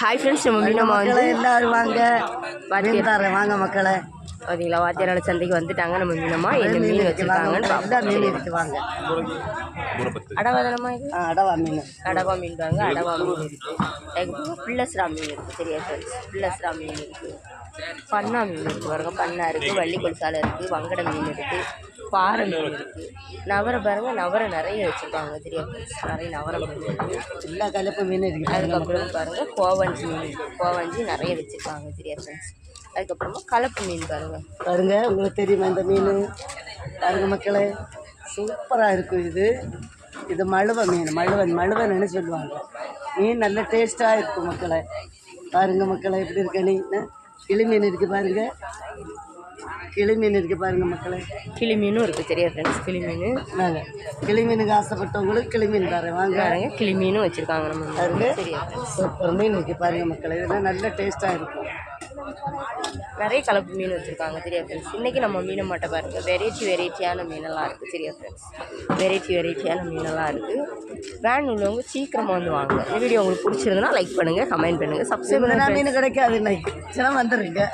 Hi friends, நம்ம மீனம்மா வந்து எல்லாரும் வாங்க தரேன் வாங்க மக்களை. பார்த்தீங்களா, வாத்தியாரால சந்தைக்கு வந்துட்டாங்க. நம்ம மீனம்மா என்ன மீன் வச்சுருக்காங்கன்னு எல்லா மீன் இருக்கு வாங்க. அடவாதனமா இது அடவா மீன், அடவா மீன் பாருங்க. அடவா மீன் இருக்குது. அதுக்கப்புறம் பில்லஸ்ரா மீன் இருக்குது. சரியா ஃப்ரெண்ட்ஸ், பில்லஸ்ரா மீன் இருக்குது. பண்ணா மீன் இருக்குது பாருங்க. பண்ணா இருக்குது, வள்ளி கொலுசாலை இருக்குது, வங்கட மீன் இருக்குது, பாறை மீன் இருக்குது, நவரை பாருங்க. நவரை நிறைய வச்சுருக்காங்க. சரியா ஃப்ரெண்ட்ஸ், நிறைய நவரை மீன் இருக்குது. எல்லா கலப்பு மீன் இருக்குது. அதுக்கப்புறம் பாருங்கள் கோவஞ்சி மீன் இருக்குது. கோவஞ்சி நிறைய வச்சுருக்காங்க. சரியா ஃப்ரெண்ட்ஸ், அதுக்கப்புறமா கலப்பு மீன் பாருங்கள். பாருங்க, உங்களுக்கு தெரியுமா இந்த மீன்? பாருங்க மக்களே, சூப்பராக இருக்கும். இது மழுவை மீன். மழுவன்னு சொல்லுவாங்க. மீன் நல்ல டேஸ்ட்டாக இருக்கும் மக்களே. பாருங்க மக்களே, எப்படி இருக்க நீ? கிளி மீன் இருக்குது பாருங்க. கிளி மீன் இருக்குது பாருங்க மக்களே. கிளி மீனும் இருக்குது. சரியா ஃப்ரெண்ட்ஸ், கிளி மீன் வாங்க. கிளி மீனுக்கு ஆசைப்பட்டவங்களுக்கு கிளி மீன் தரேன் வாங்க. பாருங்க, கிளி மீனும் வச்சுருக்காங்க நம்ம பாருங்க. சரியா, சூப்பர் மீன் இருக்குது பாருங்க மக்களே. இதெல்லாம் நல்ல டேஸ்ட்டாக இருக்கும். நிறைய கலப்பு மீன் வச்சுருக்காங்க. சரியா ஃப்ரெண்ட்ஸ், இன்றைக்கி நம்ம மீனை மட்டும் பாருங்கள். வெரைட்டியான மீனெல்லாம் இருக்குது. சரியா ஃப்ரெண்ட்ஸ், வெரைட்டியான மீனெல்லாம் இருக்குது. வேன் உள்ளவங்க சீக்கிரமாக வந்து வாங்க. இந்த வீடியோ உங்களுக்கு பிடிச்சிருந்ததுன்னா லைக் பண்ணுங்கள், கமெண்ட் பண்ணுங்கள், சப்ஸ்கிரைப் பண்ணுங்கள். மீன் கிடைக்காது இன்னைக்கு, சில வந்துடுங்க.